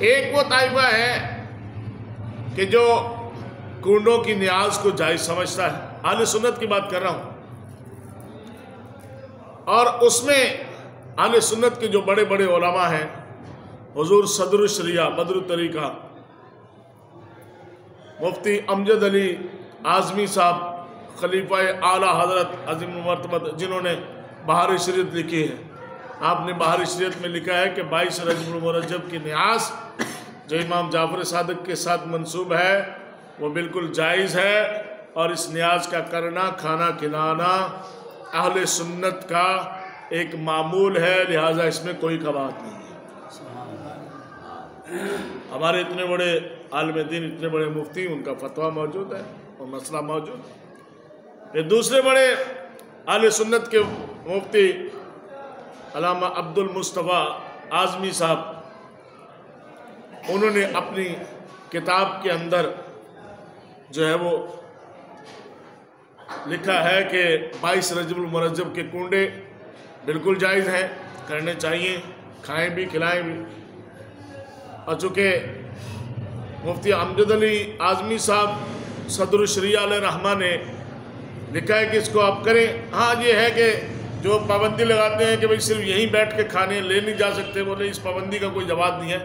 एक वो ताइफा है कि जो कुंडों की न्याज को जायज़ समझता है, अहले सुन्नत की बात कर रहा हूँ, और उसमें अहले सुन्नत के जो बड़े बड़े उलमा हैं, हुजूर सदरुल शरिया बदरुल तरीका मुफ्ती अमजद अली आज़मी साहब, खलीफा आला हज़रत अज़ीम मर्तबत, जिन्होंने बहार शरीयत लिखी है, आपने बहार शरीयत में लिखा है कि 22 रजब मुरज्जब की न्यास जो इमाम जाफ़र सादिक के साथ मंसूब है वो बिल्कुल जायज़ है, और इस न्याज का करना, खाना खिलाना अहले सुन्नत का एक मामूल है, लिहाजा इसमें कोई कबात नहीं है। हमारे इतने बड़े आलिम दीन, इतने बड़े मुफ्ती, उनका फतवा मौजूद है और मसला मौजूद है। फिर दूसरे बड़े आले सुन्नत के मुफ्ती अल्लामा अब्दुल मुस्तफ़ा आज़मी साहब, उन्होंने अपनी किताब के अंदर जो है वो लिखा है कि 22 रजबुल मुरज्जब के कुंडे बिल्कुल जायज़ हैं, करने चाहिए, खाएं भी खिलाएं भी। और चूँकि मुफ्ती अमजद अली आज़मी साहब सदरुल शरिया अलैहि रहमा ने लिखा है कि इसको आप करें। हाँ, ये है कि जो पाबंदी लगाते हैं कि भाई सिर्फ यहीं बैठ के खाने ले नहीं जा सकते, बोले इस पाबंदी का कोई जवाब नहीं है,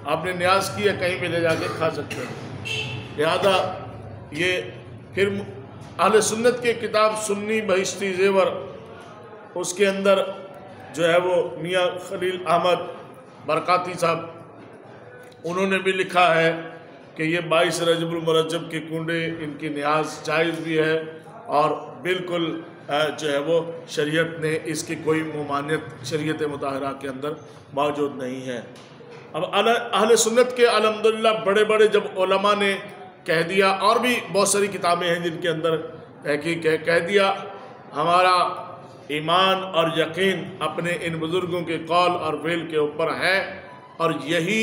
आपने न्याज की है कहीं भी ले जाके खा सकते हैं। लिहाजा ये फिर अहले सुन्नत की किताब सुन्नी बहिश्ती ज़ेवर, उसके अंदर जो है वो मियाँ खलील अहमद बरकाती साहब, उन्होंने भी लिखा है कि ये 22 रजबुल मुरज्जब के कुंडे, इनकी न्याज जायज़ भी है और बिल्कुल जो है वो शरीयत ने इसकी कोई मुमानियत शरीयत मुताहरा के अंदर मौजूद नहीं है। अब अहले सुन्नत के अल्हम्दुलिल्लाह बड़े बड़े जब उलमा ने कह दिया, और भी बहुत सारी किताबें हैं जिनके अंदर तहकीक है, कह दिया हमारा ईमान और यकीन अपने इन बुज़ुर्गों के कौल और फ़ेल के ऊपर है, और यही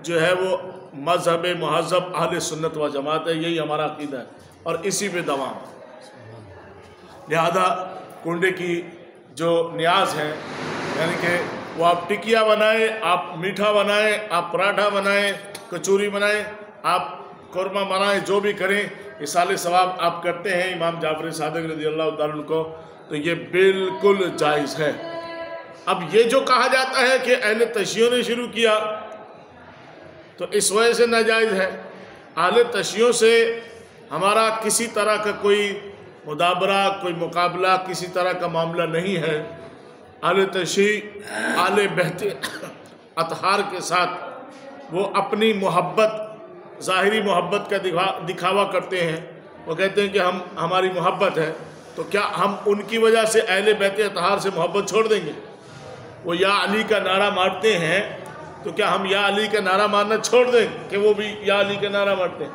जो है वो मज़हब मुहज़्ज़ब अहले सुन्नत व जमात है, यही हमारा अक़ीदा है और इसी पे दवाम। लिहाजा कुंडे की जो न्याज है, यानी कि वो आप टिकिया बनाएं, आप मीठा बनाएं, आप पराठा बनाएं, कचौरी बनाएं, आप कुरमा बनाएं, जो भी करें, इसाले सवाब आप करते हैं इमाम जाफ़र सादिक रज़ियल्लाहु ताला अन्हु को, तो ये बिल्कुल जायज़ है। अब ये जो कहा जाता है कि अहले तशय्युह ने शुरू किया, तो इस वजह से नाजायज़ है। अहले तशय्युह से हमारा किसी तरह का कोई मुदाबरा, कोई मुकाबला, किसी तरह का मामला नहीं है। अहले तशय्युह आले बहते अतहार के साथ वो अपनी मोहब्बत, ज़ाहिरी मोहब्बत का दिखावा करते हैं। वो कहते हैं कि हमारी मोहब्बत है, तो क्या हम उनकी वजह से अहले बहते अतहार से मोहब्बत छोड़ देंगे? वो या अली का नारा मारते हैं, तो क्या हम या अली का नारा मारना छोड़ दें कि वो भी या अली का नारा मारते हैं?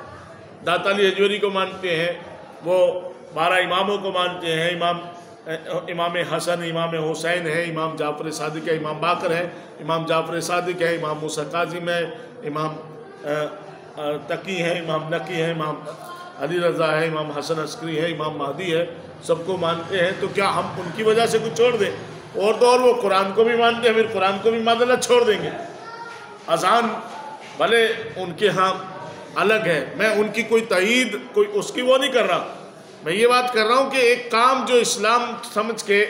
दाता अली हजवरी को मानते हैं, वो 12 इमामों को मानते हैं, इमाम हसन, इमाम हुसैन है, इमाम जाफ़र सादिक है, इमाम बाकर है, इमाम जाफ़र सादिक है, इमाम मूसा काज़िम है, इमाम तकी है, इमाम नकी है, इमाम अली रज़ा है, इमाम हसन अस्करी है, इमाम महदी है, सबको मानते हैं। तो क्या हम उनकी वजह से कुछ छोड़ दें? और तो और वो कुरान को भी मानते हैं, फिर कुरान को भी मादल्ला छोड़ देंगे। अज़ान भले उनके यहाँ अलग है, मैं उनकी कोई तईद, कोई उसकी वो नहीं कर रहा, मैं ये बात कर रहा हूँ कि एक काम जो इस्लाम समझ के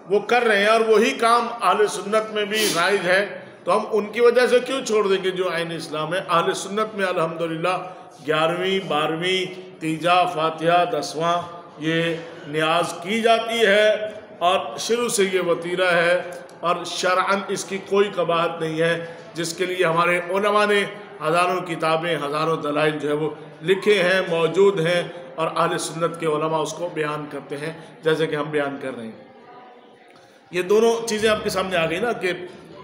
वो कर रहे हैं और वही काम अहले सुन्नत में भी राइज है, तो हम उनकी वजह से क्यों छोड़ देंगे जो आइन इस्लाम है। अहले सुन्नत में अल्हम्दुलिल्लाह 11वीं 12वीं तीजा फातिहा 10वां ये न्याज की जाती है और शुरू से ये वतीरा है और शरअन इसकी कोई कबाहत नहीं है, जिसके लिए हमारे उलमा ने हज़ारों किताबें, हज़ारों दलाइल जो है वो लिखे हैं, मौजूद हैं, और अहले सुन्नत के उलमा उसको बयान करते हैं जैसे कि हम बयान कर रहे हैं। ये दोनों चीज़ें आपके सामने आ गई ना कि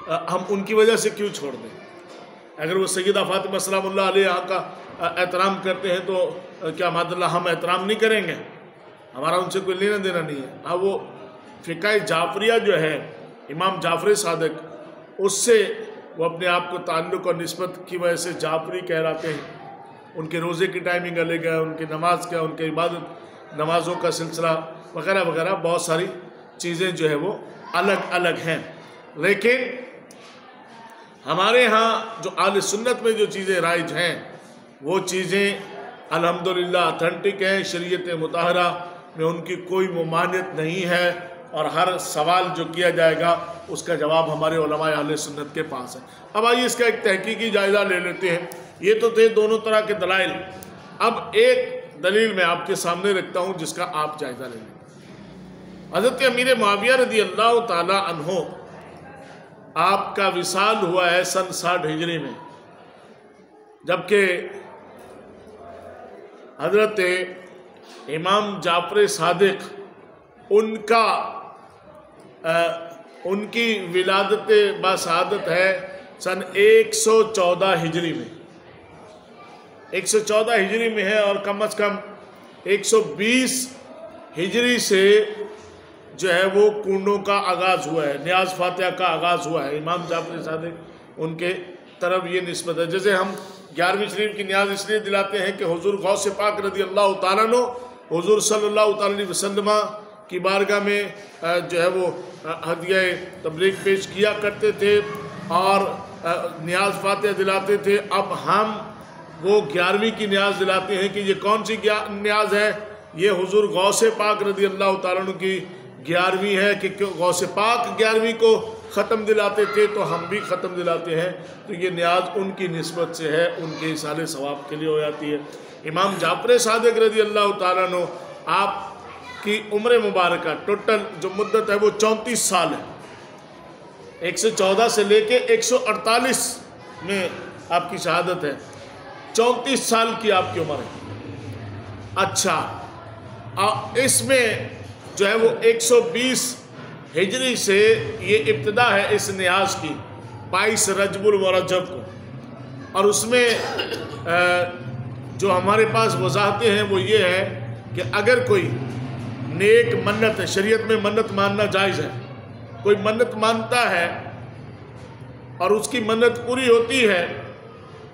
हम उनकी वजह से क्यों छोड़ दें। अगर वो सैयदा फ़ातिमा सलामुल्लाह अलैहा का एहतराम करते हैं तो क्या मादल्ला हम एहतराम नहीं करेंगे? हमारा उनसे कोई लेना देना नहीं है। हाँ, वो फ़िक़्ह जाफ़रिया जो है इमाम जाफ़र सादिक, उससे वो अपने आप को ताल्लुक़ और निस्बत की वजह से जाफ़री कहलाते हैं। उनके रोज़े की टाइमिंग अलग है, उनकी नमाज का, उनके इबादत नमाज़ों का सिलसिला वगैरह वगैरह बहुत सारी चीज़ें जो है वो अलग अलग हैं। लेकिन हमारे यहाँ जो आले सुन्नत में जो चीज़ें राइज हैं वो चीज़ें अल्हम्दुलिल्लाह अथेंटिक हैं, शरीयत मुताहरा में उनकी कोई ममानियत नहीं है, और हर सवाल जो किया जाएगा उसका जवाब हमारे उलमा अहले सुन्नत के पास है। अब आइए इसका एक तहकीकी जायज़ा ले लेते हैं। ये तो थे दोनों तरह के दलाइल। अब एक दलील मैं आपके सामने रखता हूँ जिसका आप जायज़ा ले लें। हज़रत अमीर मुआविया रज़ी अल्लाह ताला अन्हो आपका विसाल हुआ है सन 60 हिजरी में, जबकि हज़रत इमाम जाफर सादिक उनकी विलादत बासादत है सन 114 हिजरी में, 114 हिजरी में है, और कम से कम 120 हिजरी से जो है वो कुंडों का आगाज़ हुआ है, न्याज फातिहा का आगाज़ हुआ है। इमाम जाफर सादिक उनके तरफ ये निस्बत है। जैसे हम 11वीं शरीफ की न्याज इसलिए दिलाते हैं कि हुजूर गौस पाक रज़ी अल्लाह तआला अन्हु हुजूर सल्लल्लाहु अलैहि वसल्लम की बारगाह में जो है वो हदिया तबलीग पेश किया करते थे और न्याज फातिहा दिलाते थे। अब हम वो 11वीं की न्याज दिलाते हैं कि ये कौन सी न्याज है? ये हुजूर गौस पाक रज़ी अल्लाह तआला अन्हु की 11वीं है कि गौस पाक 11वीं को ख़त्म दिलाते थे तो हम भी ख़त्म दिलाते हैं। तो ये न्याज उनकी निस्बत से है, उनके इसाले सवाब के लिए हो जाती है। इमाम जाफर सादिक रज़ी अल्लाह तआला अन्हु आप की उम्र मुबारक टोटल जो मुद्दत है वो 34 साल है। 114 से लेके 148 में आपकी शहादत है, 34 साल की आपकी उम्र है। अच्छा, इसमें जो है वो 120 हिजरी से ये इब्तिदा है इस न्याज की 22 रजबुल मुरज्जब को, और उसमें जो हमारे पास वजाहतें हैं वो ये है कि अगर कोई नेक मन्नत है, शरीयत में मन्नत मानना जायज़ है, कोई मन्नत मानता है और उसकी मन्नत पूरी होती है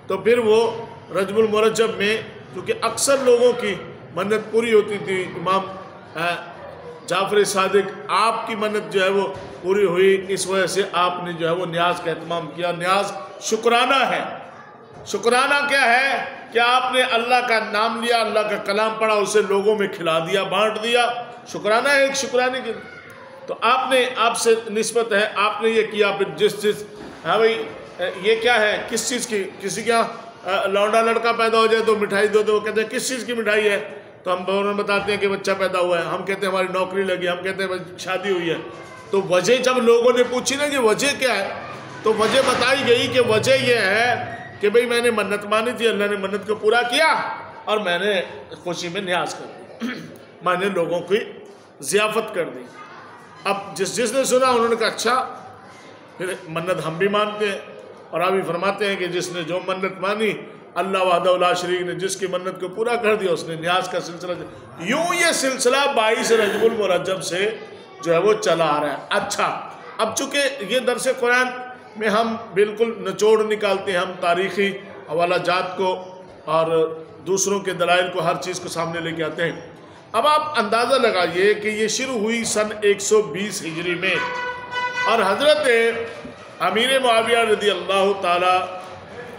तो फिर वो रजबुल मुरज्जब में, क्योंकि अक्सर लोगों की मन्नत पूरी होती थी, इमाम जाफर सादिक आपकी मन्नत जो है वो पूरी हुई, इस वजह से आपने जो है वो न्याज का एहतमाम किया। न्याज शुक्राना है। शुक्राना क्या है कि आपने अल्लाह का नाम लिया, अल्लाह का कलाम पढ़ा, उसे लोगों में खिला दिया, बांट दिया, शुक्राना है एक शुक्राने की। तो आपने, आपसे निस्बत है, आपने ये किया। फिर जिस चीज़, हाँ भाई ये क्या है, किस चीज़ की, किसी का लौंडा लड़का पैदा हो जाए तो मिठाई दो, तो वो कहते हैं किस चीज़ की मिठाई है, तो हम फौरन बताते हैं कि बच्चा पैदा हुआ है। हम कहते हैं हमारी नौकरी लगी, हम कहते हैं शादी हुई है। तो वजह जब लोगों ने पूछी ना कि वजह क्या है, तो वजह बताई गई कि वजह यह है कि भाई मैंने मन्नत मानी थी, अल्लाह ने मन्नत को पूरा किया और मैंने खुशी में न्याज कर दी, मैंने लोगों की ज़ियाफ़त कर दी। अब जिसने सुना उन्होंने कहा अच्छा, फिर मन्नत हम भी मानते हैं। और अभी फरमाते हैं कि जिसने जो मन्नत मानी, अल्लाह वहदहु ला शरीक ने जिसकी मन्नत को पूरा कर दिया, उसने न्याज का सिलसिला, यूँ ये सिलसिला 22 रजबुल मुरज्जब से जो है वो चला आ रहा है। अच्छा, अब चूँकि ये दरस कुरान में हम बिल्कुल निचोड़ निकालते हैं, हम तारीख़ी हवाला जात को और दूसरों के दलाइल को, हर चीज़ को सामने लेके आते हैं। अब आप अंदाज़ा लगाइए कि ये शुरू हुई सन 120 हिजरी में, और हज़रत अमीर मुआविया रज़ी अल्लाह ताला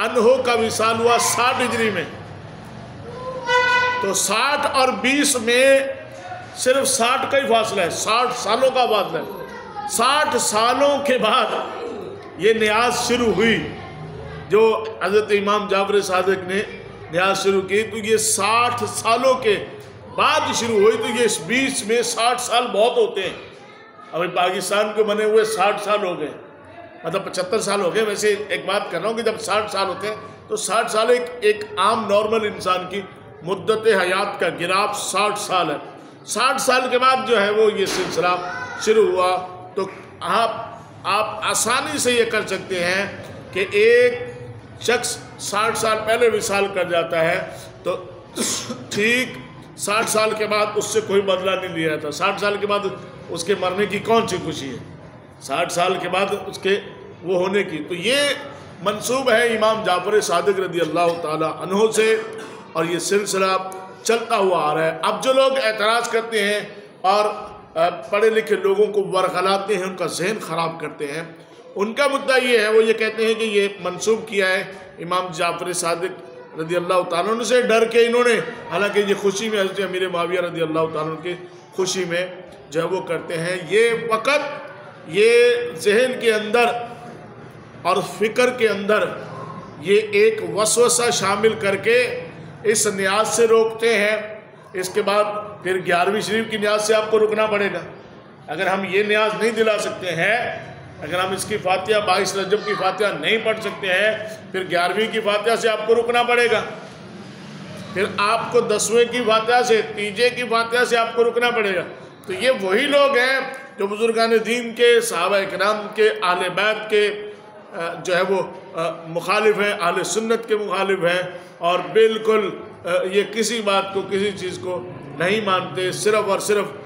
अन्हो का विसाल हुआ 60 हिजरी में। तो 60 और 20 में सिर्फ 60 का ही फासला है, 60 सालों का फासला है। 60 सालों के बाद ये न्याज शुरू हुई, जो हज़रत इमाम जाफर सादिक ने न्याज शुरू की। तो ये 60 सालों के बाद शुरू हुई। तो ये इस बीच में 60 साल बहुत होते हैं। अभी पाकिस्तान के बने हुए 60 साल हो गए, मतलब 75 साल हो गए। वैसे एक बात कर रहा हूँ कि जब 60 साल होते हैं तो 60 साल एक आम नॉर्मल इंसान की मुद्दत हयात का गिराफ 60 साल है। 60 साल के बाद जो है वो ये सिलसिला शुरू हुआ। तो आप आसानी से ये कर सकते हैं कि एक शख्स 60 साल पहले विसाल कर जाता है तो ठीक 60 साल के बाद उससे कोई बदला नहीं लिया जाता। 60 साल के बाद उसके मरने की कौन सी खुशी है, 60 साल के बाद उसके वो होने की। तो ये मंसूब है इमाम जाफर सादिक रज़ी अल्लाह ताला अन्हो से, और ये सिलसिला चलता हुआ आ रहा है। अब जो लोग एतराज़ करते हैं और पढ़े लिखे लोगों को वरगलाते हैं, उनका जहन ख़राब करते हैं, उनका मुद्दा ये है, वो ये कहते हैं कि ये मंसूब किया है इमाम जाफर सादिक रदी अल्लाह तआला अन्हु से डर के इन्होंने, हालांकि ये खुशी में हज़रत अमीर मुआविया रदी अल्लाह तआला अन्हु की खुशी में जो है वो करते हैं। ये फ़कत ये जहन के अंदर और फ़िक्र के अंदर ये एक वसवसा शामिल करके इस न्याज से रोकते हैं। इसके बाद फिर 11वीं शरीफ की न्याज से आपको रुकना पड़ेगा। अगर हम ये न्याज नहीं दिला सकते हैं, अगर हम इसकी फातिहा 22 रजब की फातिहा नहीं पढ़ सकते हैं, फिर 11वीं की फातिहा से आपको रुकना पड़ेगा। फिर आपको 10वें की फातिहा से, तीजे की फातिहा से आपको रुकना पड़ेगा। तो ये वही लोग हैं जो बुजुर्गान दीन के, सहाबा इकराम के, आले बैत के जो है वो मुखालिफ हैं, आले सुन्नत के मुखालिफ हैं और बिल्कुल ये किसी बात को, किसी चीज़ को नहीं मानते, सिर्फ़ और सिर्फ